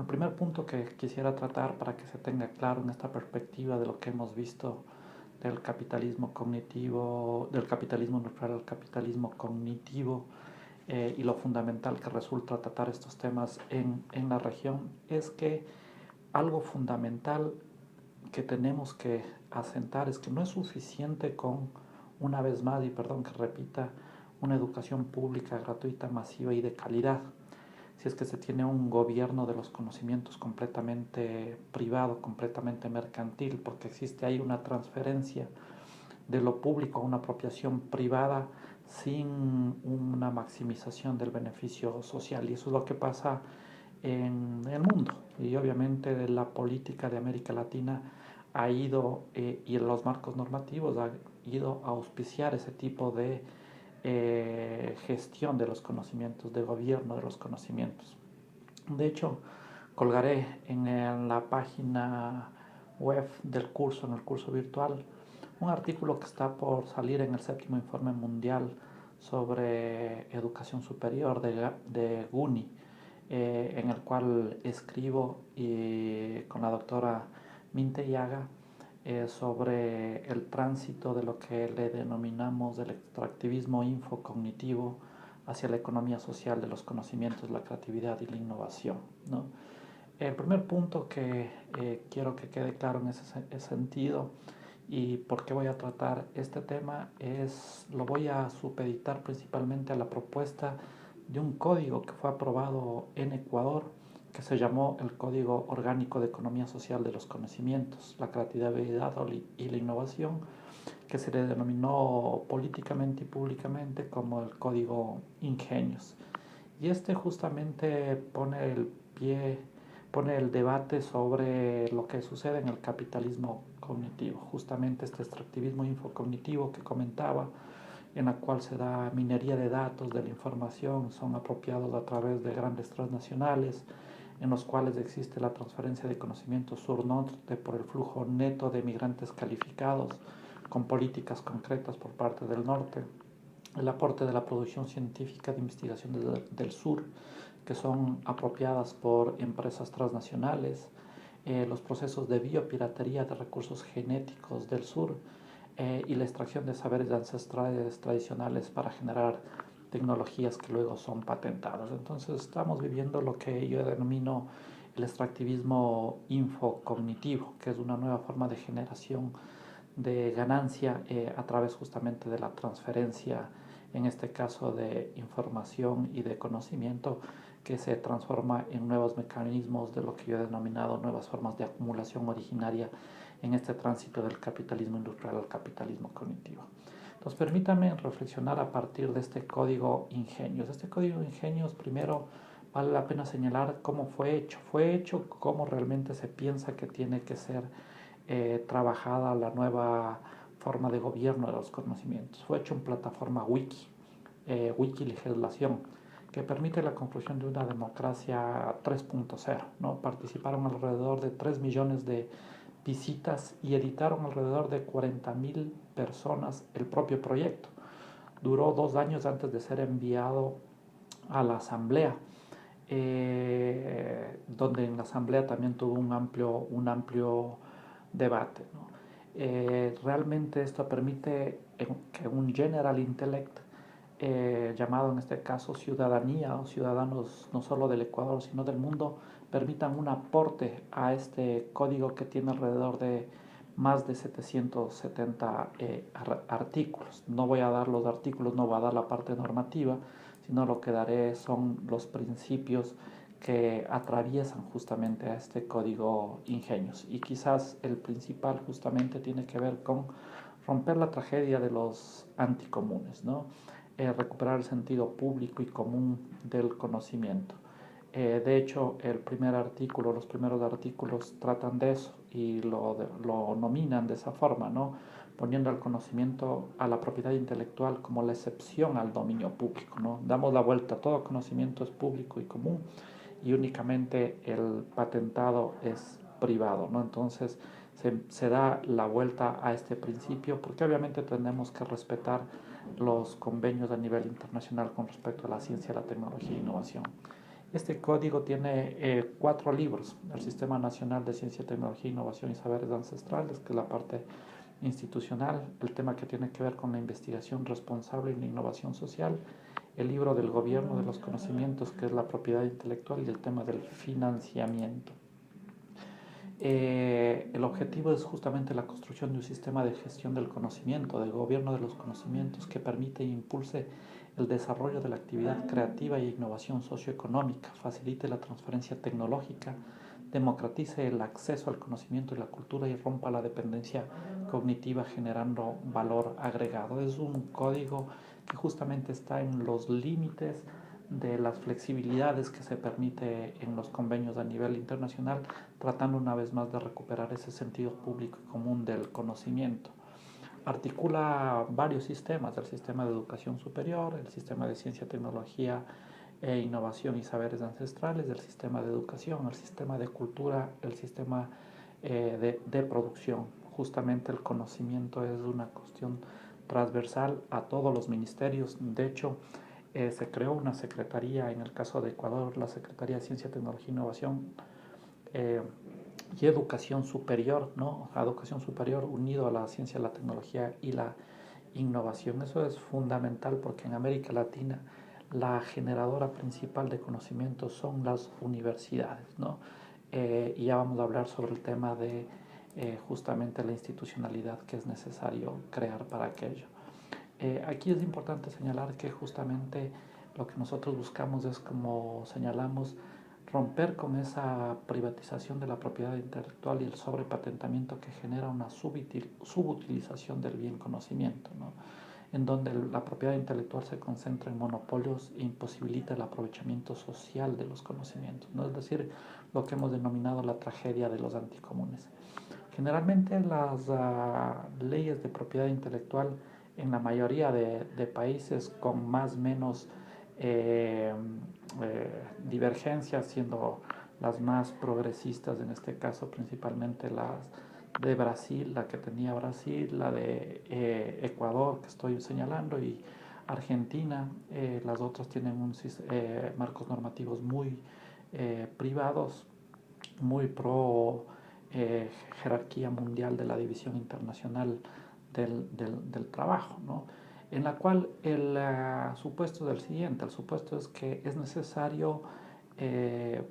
primer punto que quisiera tratar para que se tenga claro en esta perspectiva de lo que hemos visto del capitalismo cognitivo, del capitalismo neutral al capitalismo cognitivo, y lo fundamental que resulta tratar estos temas en la región, es que algo fundamental que tenemos que asentar es que no es suficiente con, una vez más, y perdón que repita, una educación pública, gratuita, masiva y de calidad. Si es que se tiene un gobierno de los conocimientos completamente privado, completamente mercantil, porque existe ahí una transferencia de lo público a una apropiación privada sin una maximización del beneficio social. Y eso es lo que pasa en el mundo. Y obviamente la política de América Latina ha ido, y en los marcos normativos, ha ido a auspiciar ese tipo de gestión de los conocimientos, de gobierno de los conocimientos. De hecho, colgaré en la página web del curso, en el curso virtual, un artículo que está por salir en el séptimo informe mundial sobre educación superior de GUNI, en el cual escribo con la doctora Minte Yaga sobre el tránsito de lo que le denominamos el extractivismo infocognitivo hacia la economía social de los conocimientos, la creatividad y la innovación, ¿no? El primer punto que quiero que quede claro en ese sentido y por qué voy a tratar este tema lo voy a supeditar principalmente a la propuesta de un código que fue aprobado en Ecuador, que se llamó el Código Orgánico de Economía Social de los Conocimientos, la Creatividad y la Innovación, que se le denominó políticamente y públicamente como el Código Ingenios. Y este justamente pone el debate sobre lo que sucede en el capitalismo cognitivo, justamente este extractivismo infocognitivo que comentaba, en la cual se da minería de datos, de la información, son apropiados a través de grandes transnacionales, en los cuales existe la transferencia de conocimiento sur-norte por el flujo neto de migrantes calificados, con políticas concretas por parte del norte, el aporte de la producción científica de investigación del sur, que son apropiadas por empresas transnacionales, los procesos de biopiratería de recursos genéticos del sur, y la extracción de saberes ancestrales tradicionales para generar tecnologías que luego son patentadas. Entonces estamos viviendo lo que yo denomino el extractivismo infocognitivo, que es una nueva forma de generación de ganancia a través justamente de la transferencia, en este caso de información y de conocimiento, que se transforma en nuevos mecanismos de lo que yo he denominado nuevas formas de acumulación originaria en este tránsito del capitalismo industrial al capitalismo cognitivo. Entonces, permítame reflexionar a partir de este código Ingenios. Este código Ingenios, primero, vale la pena señalar cómo fue hecho. Fue hecho cómo realmente se piensa que tiene que ser trabajada la nueva forma de gobierno de los conocimientos. Fue hecho en plataforma Wiki Legislación, que permite la construcción de una democracia 3.0, ¿no? Participaron alrededor de 3 millones de visitas y editaron alrededor de 40.000 personas el propio proyecto. Duró 2 años antes de ser enviado a la asamblea, donde en la asamblea también tuvo un amplio debate, ¿no? Realmente esto permite que un general intellect, llamado en este caso ciudadanía o ciudadanos no solo del Ecuador sino del mundo, permitan un aporte a este código que tiene alrededor de más de 770 artículos. No voy a dar los artículos, no voy a dar la parte normativa, sino lo que daré son los principios que atraviesan justamente a este código Ingenios. Y quizás el principal justamente tiene que ver con romper la tragedia de los anticomunes, ¿no? Recuperar el sentido público y común del conocimiento. De hecho, el primer artículo, los primeros artículos tratan de eso y lo nominan de esa forma, ¿no? Poniendo al conocimiento, a la propiedad intelectual como la excepción al dominio público, ¿no? Damos la vuelta, todo conocimiento es público y común y únicamente el patentado es privado, ¿no? Entonces se da la vuelta a este principio porque obviamente tenemos que respetar los convenios a nivel internacional con respecto a la ciencia, la tecnología e innovación. Este código tiene 4 libros: el Sistema Nacional de Ciencia, Tecnología, Innovación y Saberes Ancestrales, que es la parte institucional, el tema que tiene que ver con la investigación responsable y la innovación social, el libro del gobierno de los conocimientos, que es la propiedad intelectual, y el tema del financiamiento. El objetivo es justamente la construcción de un sistema de gestión del conocimiento, de gobierno de los conocimientos, que permite e impulse el desarrollo de la actividad creativa e innovación socioeconómica, facilite la transferencia tecnológica, democratice el acceso al conocimiento y la cultura y rompa la dependencia cognitiva generando valor agregado. Es un código que justamente está en los límites de las flexibilidades que se permite en los convenios a nivel internacional, tratando una vez más de recuperar ese sentido público y común del conocimiento. Articula varios sistemas: el sistema de educación superior, el sistema de ciencia, tecnología e innovación y saberes ancestrales, el sistema de educación, el sistema de cultura, el sistema de producción. Justamente el conocimiento es una cuestión transversal a todos los ministerios. De hecho, se creó una secretaría, en el caso de Ecuador, la Secretaría de Ciencia, Tecnología e Innovación eh, y Educación Superior, ¿no? A educación superior unido a la ciencia, la tecnología y la innovación. Eso es fundamental porque en América Latina la generadora principal de conocimientos son las universidades, ¿no? Y ya vamos a hablar sobre el tema de justamente la institucionalidad que es necesario crear para aquello. Aquí es importante señalar que justamente lo que nosotros buscamos es, como señalamos, romper con esa privatización de la propiedad intelectual y el sobrepatentamiento que genera una subutilización del bien conocimiento, ¿no? En donde la propiedad intelectual se concentra en monopolios e imposibilita el aprovechamiento social de los conocimientos, ¿no? Es decir, lo que hemos denominado la tragedia de los anticomunes. Generalmente las leyes de propiedad intelectual en la mayoría de países con más o menos eh, divergencias, siendo las más progresistas en este caso principalmente las de Brasil, la que tenía Brasil, la de Ecuador que estoy señalando, y Argentina. Las otras tienen marcos normativos muy privados, muy pro jerarquía mundial de la División Internacional del Trabajo, ¿no? En la cual el supuesto es el siguiente: el supuesto es que es necesario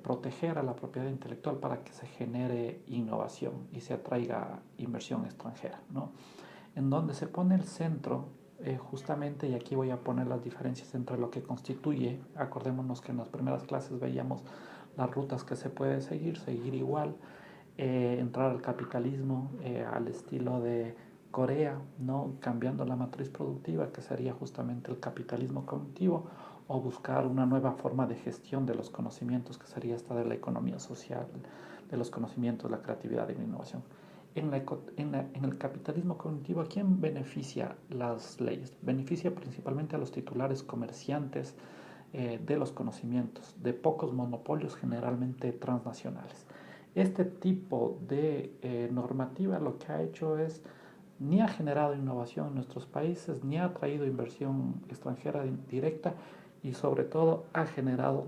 proteger a la propiedad intelectual para que se genere innovación y se atraiga inversión extranjera, ¿no? En donde se pone el centro justamente, y aquí voy a poner las diferencias entre lo que constituye. Acordémonos que en las primeras clases veíamos las rutas que se puede seguir igual, entrar al capitalismo al estilo de Corea, ¿no? Cambiando la matriz productiva, que sería justamente el capitalismo cognitivo, o buscar una nueva forma de gestión de los conocimientos, que sería esta de la economía social, de los conocimientos, la creatividad y la innovación. En el capitalismo cognitivo, ¿a quién beneficia las leyes? Beneficia principalmente a los titulares comerciantes de los conocimientos, de pocos monopolios generalmente transnacionales. Este tipo de normativa lo que ha hecho es, ni ha generado innovación en nuestros países, ni ha traído inversión extranjera directa, y sobre todo ha generado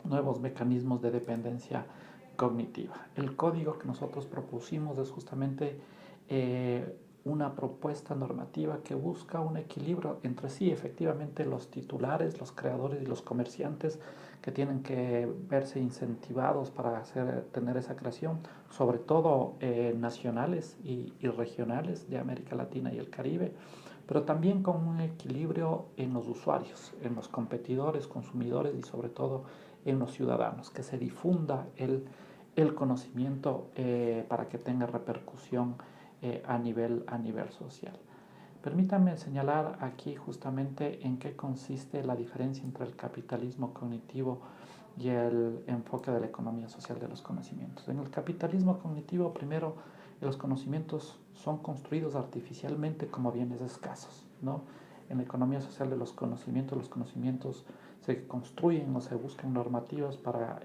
nuevos mecanismos de dependencia cognitiva. El código que nosotros propusimos es justamente una propuesta normativa que busca un equilibrio entre sí, efectivamente los titulares, los creadores y los comerciantes, que tienen que verse incentivados para tener esa creación, sobre todo nacionales y regionales de América Latina y el Caribe, pero también con un equilibrio en los usuarios, en los competidores, consumidores y sobre todo en los ciudadanos, que se difunda el conocimiento para que tenga repercusión a nivel social. Permítanme señalar aquí justamente en qué consiste la diferencia entre el capitalismo cognitivo y el enfoque de la economía social de los conocimientos. En el capitalismo cognitivo, primero, los conocimientos son construidos artificialmente como bienes escasos, ¿no? En la economía social de los conocimientos se construyen o se buscan normativas para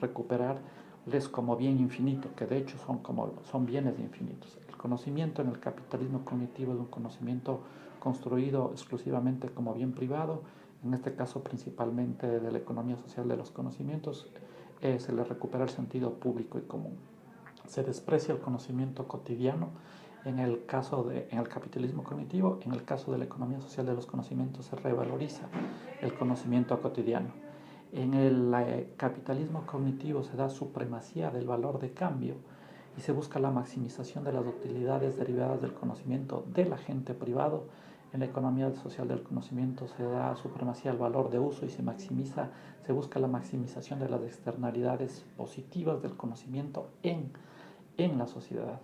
recuperarles como bien infinito, que de hecho son bienes infinitos. El conocimiento en el capitalismo cognitivo es un conocimiento construido exclusivamente como bien privado, en este caso principalmente de la economía social de los conocimientos, se le recupera el sentido público y común. Se desprecia el conocimiento cotidiano en el capitalismo cognitivo. En el caso de la economía social de los conocimientos se revaloriza el conocimiento cotidiano. En el capitalismo cognitivo se da supremacía del valor de cambio y se busca la maximización de las utilidades derivadas del conocimiento del agente privado. En la economía social del conocimiento se da supremacía del valor de uso y se busca la maximización de las externalidades positivas del conocimiento en la sociedad.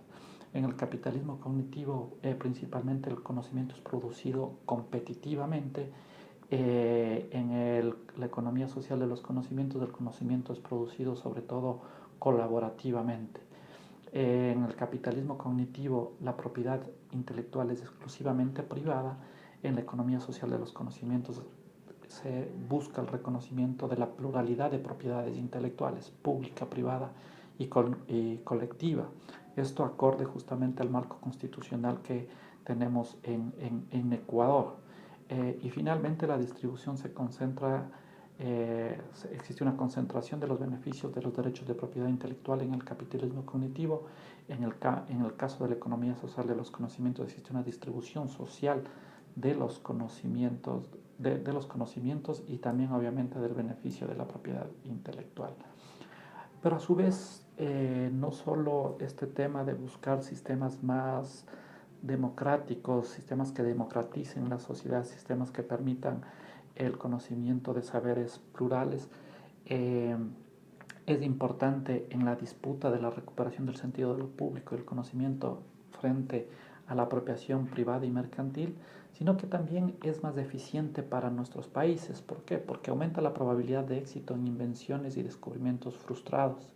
En el capitalismo cognitivo, principalmente el conocimiento es producido competitivamente. La economía social de los conocimientos, el conocimiento es producido sobre todo colaborativamente. En el capitalismo cognitivo, la propiedad intelectual es exclusivamente privada. En la economía social de los conocimientos se busca el reconocimiento de la pluralidad de propiedades intelectuales, pública, privada y colectiva. Esto acorde justamente al marco constitucional que tenemos en Ecuador. Y finalmente la distribución se concentra, existe una concentración de los beneficios de los derechos de propiedad intelectual en el capitalismo cognitivo. En el caso de la economía social de los conocimientos existe una distribución social de los conocimientos, de los conocimientos y también obviamente del beneficio de la propiedad intelectual. Pero a su vez, no solo este tema de buscar sistemas más democráticos, sistemas que democraticen la sociedad, sistemas que permitan el conocimiento de saberes plurales, es importante en la disputa de la recuperación del sentido de lo público y el conocimiento frente a la apropiación privada y mercantil, sino que también es más eficiente para nuestros países. ¿Por qué? Porque aumenta la probabilidad de éxito en invenciones y descubrimientos frustrados.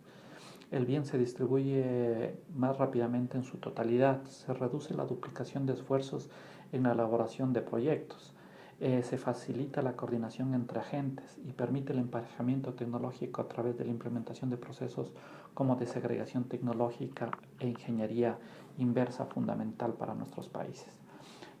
El bien se distribuye más rápidamente en su totalidad, se reduce la duplicación de esfuerzos en la elaboración de proyectos, se facilita la coordinación entre agentes y permite el emparejamiento tecnológico a través de la implementación de procesos como de segregación tecnológica e ingeniería inversa fundamental para nuestros países.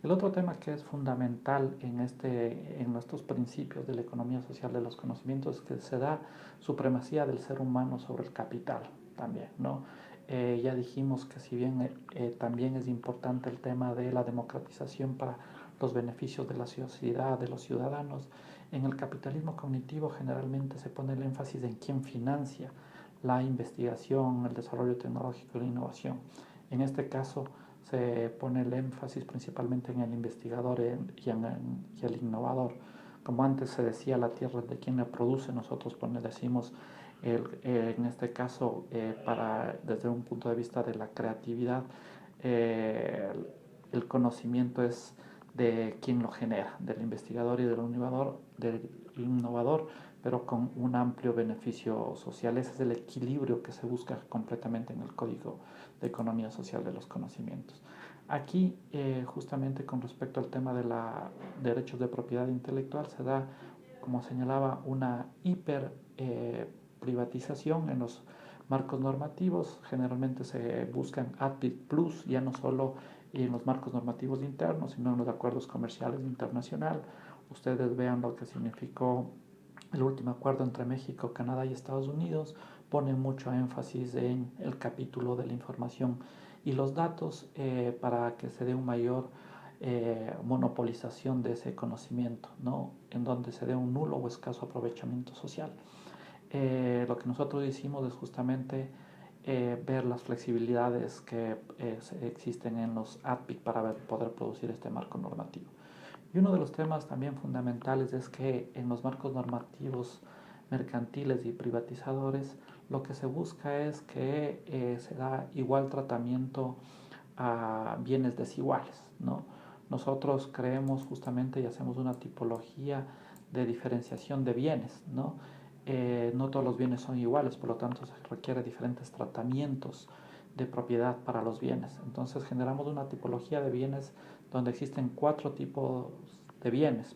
El otro tema que es fundamental en estos principios de la economía social de los conocimientos es que se da supremacía del ser humano sobre el capital también, ¿no? Ya dijimos que si bien también es importante el tema de la democratización para los beneficios de la sociedad, de los ciudadanos, en el capitalismo cognitivo generalmente se pone el énfasis en quién financia la investigación, el desarrollo tecnológico y la innovación. En este caso se pone el énfasis principalmente en el investigador y el innovador. Como antes se decía, la tierra es de quien la produce, nosotros decimos en este caso, desde un punto de vista de la creatividad, el conocimiento es de quien lo genera, del investigador y del innovador, pero con un amplio beneficio social. Ese es el equilibrio que se busca completamente en el Código de Economía Social de los Conocimientos. Aquí, justamente con respecto al tema de los derechos de propiedad intelectual, se da, como señalaba, una privatización en los marcos normativos. Generalmente se buscan ADPIC Plus, ya no solo en los marcos normativos internos, sino en los acuerdos comerciales internacionales. Ustedes vean lo que significó el último acuerdo entre México, Canadá y Estados Unidos. Pone mucho énfasis en el capítulo de la información y los datos para que se dé una mayor monopolización de ese conocimiento, ¿no? En donde se dé un nulo o escaso aprovechamiento social. Lo que nosotros hicimos es justamente ver las flexibilidades que existen en los ADPIC para poder producir este marco normativo. Y uno de los temas también fundamentales es que en los marcos normativos mercantiles y privatizadores lo que se busca es que se da igual tratamiento a bienes desiguales, ¿no? Nosotros creemos justamente y hacemos una tipología de diferenciación de bienes, ¿no? No todos los bienes son iguales, por lo tanto se requiere diferentes tratamientos de propiedad para los bienes. Entonces generamos una tipología de bienes donde existen 4 tipos de bienes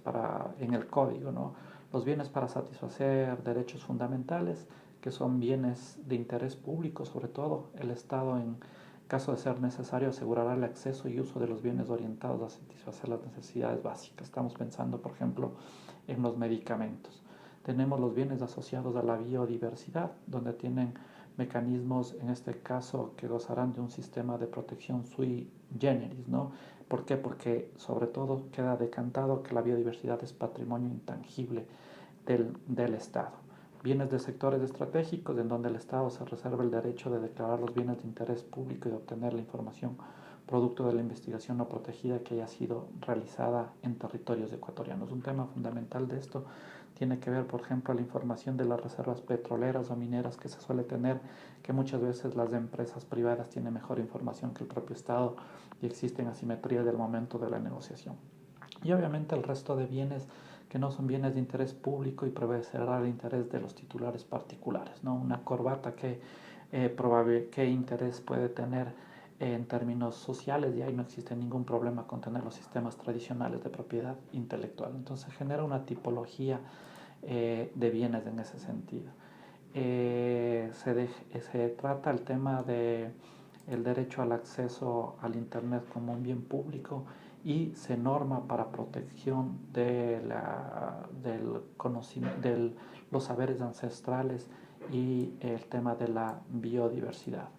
en el código, ¿no? Los bienes para satisfacer derechos fundamentales, que son bienes de interés público, sobre todo el Estado Caso de ser necesario, asegurará el acceso y uso de los bienes orientados a satisfacer las necesidades básicas. Estamos pensando, por ejemplo, en los medicamentos. Tenemos los bienes asociados a la biodiversidad, donde tienen mecanismos, en este caso, que gozarán de un sistema de protección sui generis, ¿no? ¿Por qué? Porque sobre todo queda decantado que la biodiversidad es patrimonio intangible del Estado. Bienes de sectores estratégicos en donde el Estado se reserva el derecho de declarar los bienes de interés público y de obtener la información producto de la investigación no protegida que haya sido realizada en territorios ecuatorianos. Un tema fundamental de esto tiene que ver, por ejemplo, la información de las reservas petroleras o mineras que se suele tener, que muchas veces las empresas privadas tienen mejor información que el propio Estado y existen asimetrías del momento de la negociación. Y obviamente el resto de bienes que no son bienes de interés público y prevalecerá el interés de los titulares particulares, ¿no? Una corbata, ¿qué interés puede tener en términos sociales? Y ahí no existe ningún problema con tener los sistemas tradicionales de propiedad intelectual. Entonces genera una tipología de bienes en ese sentido. Se trata el tema de el derecho al acceso al Internet como un bien público y se norma para protección del conocimiento, de los saberes ancestrales y el tema de la biodiversidad.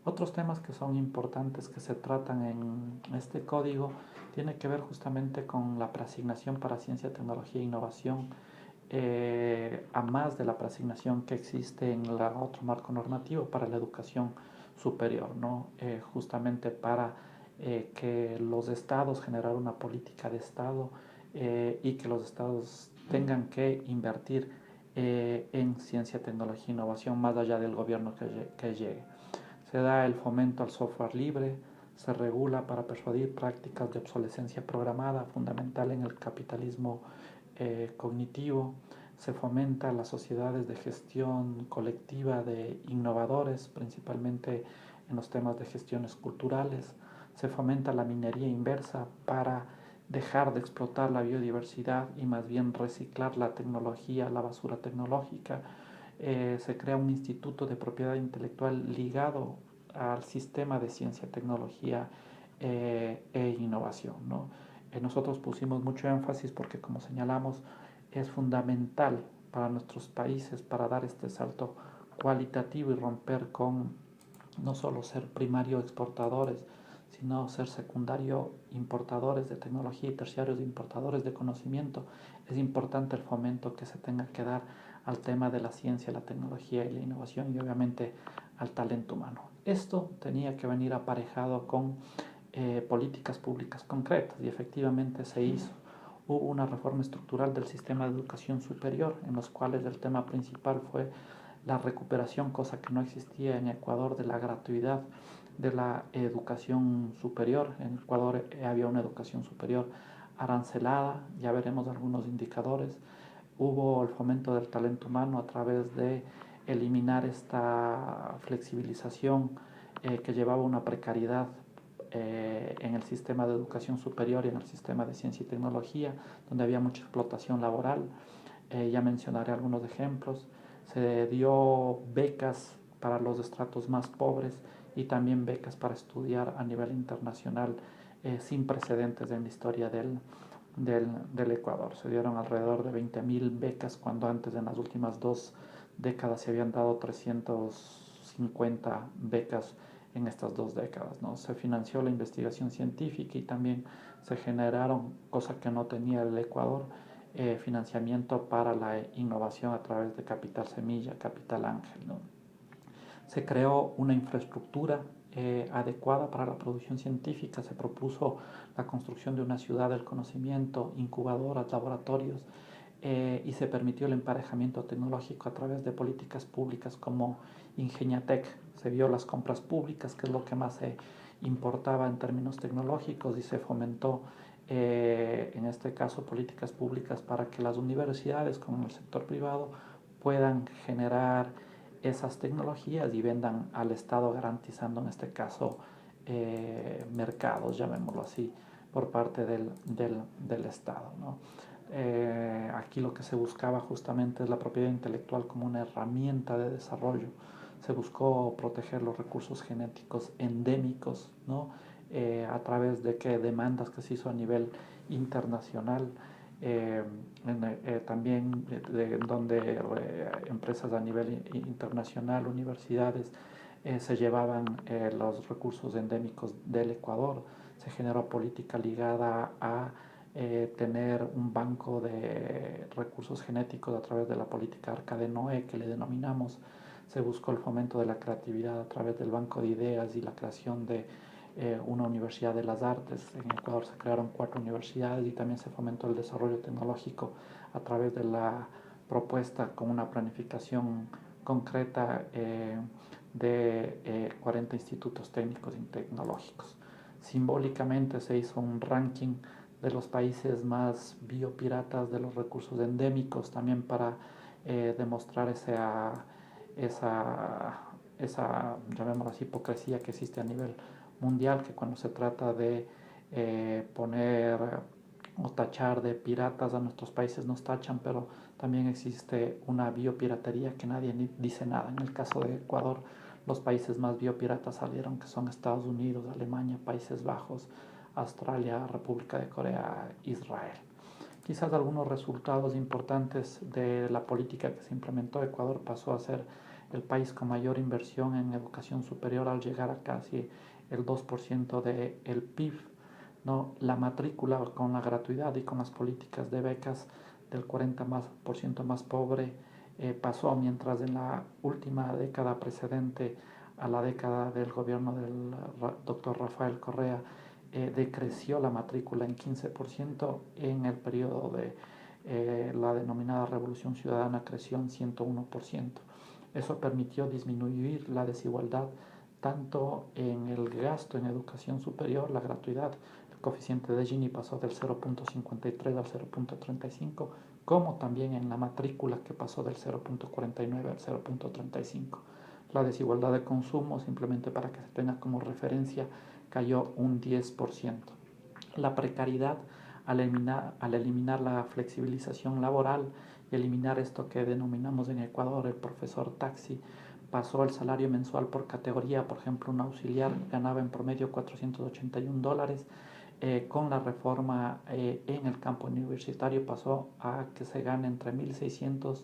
Otros temas que son importantes que se tratan en este código tiene que ver justamente con la preasignación para ciencia, tecnología e innovación, a más de la preasignación que existe en el otro marco normativo para la educación superior, ¿no? Justamente para que los estados generar una política de estado y que los estados tengan que invertir en ciencia, tecnología e innovación más allá del gobierno que llegue. Se da el fomento al software libre, se regula para persuadir prácticas de obsolescencia programada, fundamental en el capitalismo cognitivo. Se fomenta las sociedades de gestión colectiva de innovadores, principalmente en los temas de gestiones culturales. Se fomenta la minería inversa para dejar de explotar la biodiversidad y más bien reciclar la tecnología, la basura tecnológica. Se crea un instituto de propiedad intelectual ligado al sistema de ciencia, tecnología e innovación, ¿no? Nosotros pusimos mucho énfasis porque, como señalamos, es fundamental para nuestros países para dar este salto cualitativo y romper con no solo ser primario exportadores, sino ser secundario importadores de tecnología y terciarios importadores de conocimiento. Es importante el fomento que se tenga que dar al tema de la ciencia, la tecnología y la innovación y obviamente al talento humano. Esto tenía que venir aparejado con políticas públicas concretas y efectivamente se hizo. Hubo una reforma estructural del sistema de educación superior en los cuales el tema principal fue la recuperación, cosa que no existía en Ecuador, de la gratuidad de la educación superior. En Ecuador había una educación superior arancelada, ya veremos algunos indicadores. Hubo el fomento del talento humano a través de eliminar esta flexibilización que llevaba una precariedad en el sistema de educación superior y en el sistema de ciencia y tecnología, donde había mucha explotación laboral. Ya mencionaré algunos ejemplos. Se dio becas para los estratos más pobres y también becas para estudiar a nivel internacional sin precedentes en la historia del Ecuador. Se dieron alrededor de 20.000 becas cuando antes, en las últimas 2 décadas, se habían dado 350 becas en estas 2 décadas, ¿no? Se financió la investigación científica y también se generaron, cosa que no tenía el Ecuador, financiamiento para la innovación a través de Capital Semilla, Capital Ángel, ¿no? Se creó una infraestructura adecuada para la producción científica, se propuso la construcción de una ciudad del conocimiento, incubadoras, laboratorios, y se permitió el emparejamiento tecnológico a través de políticas públicas como Ingeniatec. Se vio las compras públicas, que es lo que más se importaba en términos tecnológicos, y se fomentó en este caso políticas públicas para que las universidades como el sector privado puedan generar esas tecnologías y vendan al Estado, garantizando en este caso mercados, llamémoslo así, por parte del Estado, ¿no? Aquí lo que se buscaba justamente es la propiedad intelectual como una herramienta de desarrollo se buscó proteger los recursos genéticos endémicos, ¿no? A través de demandas que se hizo a nivel internacional, también donde empresas a nivel internacional, universidades, se llevaban los recursos endémicos del Ecuador. Se generó política ligada a tener un banco de recursos genéticos a través de la política Arca de Noé, que le denominamos. Se buscó el fomento de la creatividad a través del banco de ideas y la creación de una universidad de las artes. En Ecuador se crearon 4 universidades y también se fomentó el desarrollo tecnológico a través de la propuesta con una planificación concreta de 40 institutos técnicos y tecnológicos. Simbólicamente se hizo un ranking de los países más biopiratas de los recursos endémicos, también para demostrar llamémoslo así, hipocresía que existe a nivel mundial, que cuando se trata de poner o tachar de piratas a nuestros países nos tachan, pero también existe una biopiratería que nadie dice nada. En el caso de Ecuador, los países más biopiratas salieron, que son Estados Unidos, Alemania, Países Bajos, Australia, República de Corea, Israel. Quizás algunos resultados importantes de la política que se implementó: Ecuador pasó a ser el país con mayor inversión en educación superior al llegar a casi el 2% del PIB, ¿no? La matrícula con la gratuidad y con las políticas de becas del 40% más pobre pasó, mientras en la última década precedente a la década del gobierno del doctor Rafael Correa, decreció la matrícula en 15%. En el periodo de la denominada Revolución Ciudadana creció en 101%. Eso permitió disminuir la desigualdad tanto en el gasto en educación superior, la gratuidad. El coeficiente de Gini pasó del 0.53 al 0.35, como también en la matrícula, que pasó del 0.49 al 0.35. La desigualdad de consumo, simplemente para que se tenga como referencia, cayó un 10%. La precariedad, al eliminar la flexibilización laboral y eliminar esto que denominamos en Ecuador el profesor taxi, pasó el salario mensual por categoría. Por ejemplo, un auxiliar ganaba en promedio $481. Con la reforma en el campo universitario pasó a que se gane entre $1.670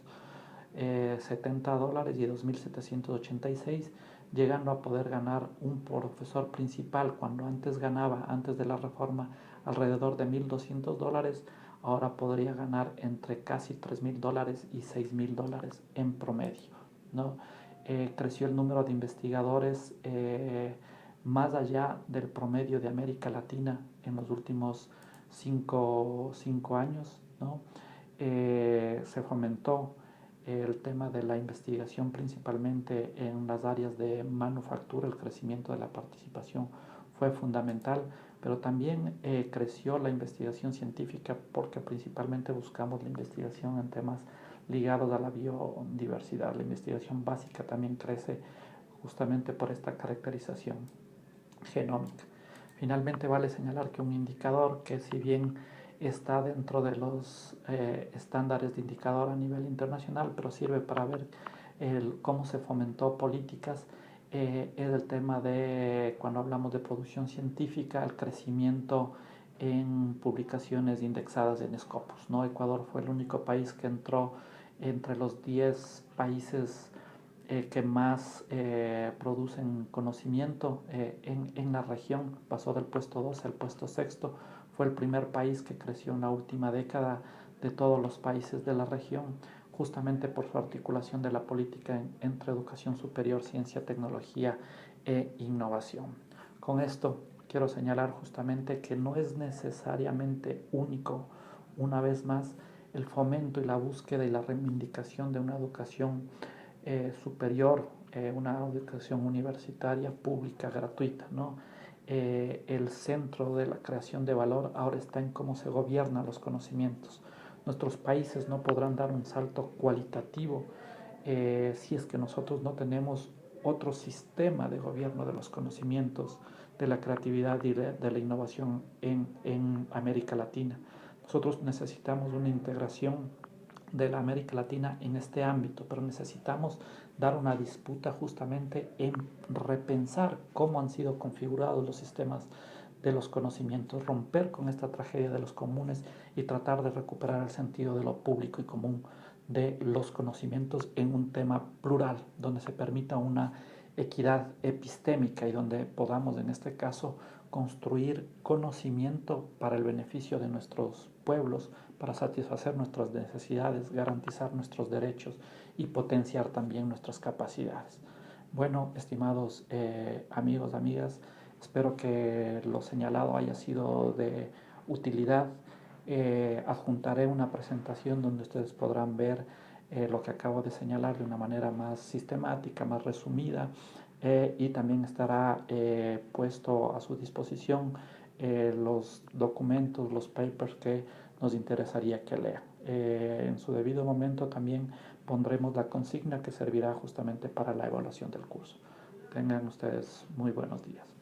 y $2.786, llegando a poder ganar un profesor principal, cuando antes ganaba, antes de la reforma, alrededor de $1.200, ahora podría ganar entre casi $3.000 y $6.000 en promedio, ¿no? Creció el número de investigadores más allá del promedio de América Latina en los últimos cinco años, ¿no? Se fomentó el tema de la investigación principalmente en las áreas de manufactura. El crecimiento de la participación fue fundamental, pero también creció la investigación científica, porque principalmente buscamos la investigación en temas ligados a la biodiversidad. La investigación básica también crece justamente por esta caracterización genómica. Finalmente, vale señalar que un indicador que, si bien está dentro de los estándares de indicador a nivel internacional, pero sirve para ver cómo se fomentó políticas, es el tema de, cuando hablamos de producción científica, el crecimiento en publicaciones indexadas en Scopus, ¿no? Ecuador fue el único país que entró entre los 10 países que más producen conocimiento en la región. Pasó del puesto 12 al puesto sexto. Fue el primer país que creció en la última década de todos los países de la región, justamente por su articulación de la política entre educación superior, ciencia, tecnología e innovación. Con esto quiero señalar justamente que no es necesariamente único, una vez más, el fomento y la búsqueda y la reivindicación de una educación superior, una educación universitaria pública, gratuita, ¿no? El centro de la creación de valor ahora está en cómo se gobiernan los conocimientos. Nuestros países no podrán dar un salto cualitativo si es que nosotros no tenemos otro sistema de gobierno de los conocimientos, de la creatividad y de la innovación en América Latina. Nosotros necesitamos una integración de la América Latina en este ámbito, pero necesitamos dar una disputa justamente en repensar cómo han sido configurados los sistemas de los conocimientos, romper con esta tragedia de los comunes y tratar de recuperar el sentido de lo público y común de los conocimientos en un tema plural, donde se permita una equidad epistémica y donde podamos en este caso construir conocimiento para el beneficio de nuestros pueblos, para satisfacer nuestras necesidades, garantizar nuestros derechos y potenciar también nuestras capacidades. Bueno, estimados amigos, amigas, espero que lo señalado haya sido de utilidad. Adjuntaré una presentación donde ustedes podrán ver lo que acabo de señalar de una manera más sistemática, más resumida, y también estará puesto a su disposición los documentos, los papers que nos interesaría que lean. En su debido momento también pondremos la consigna que servirá justamente para la evaluación del curso. Tengan ustedes muy buenos días.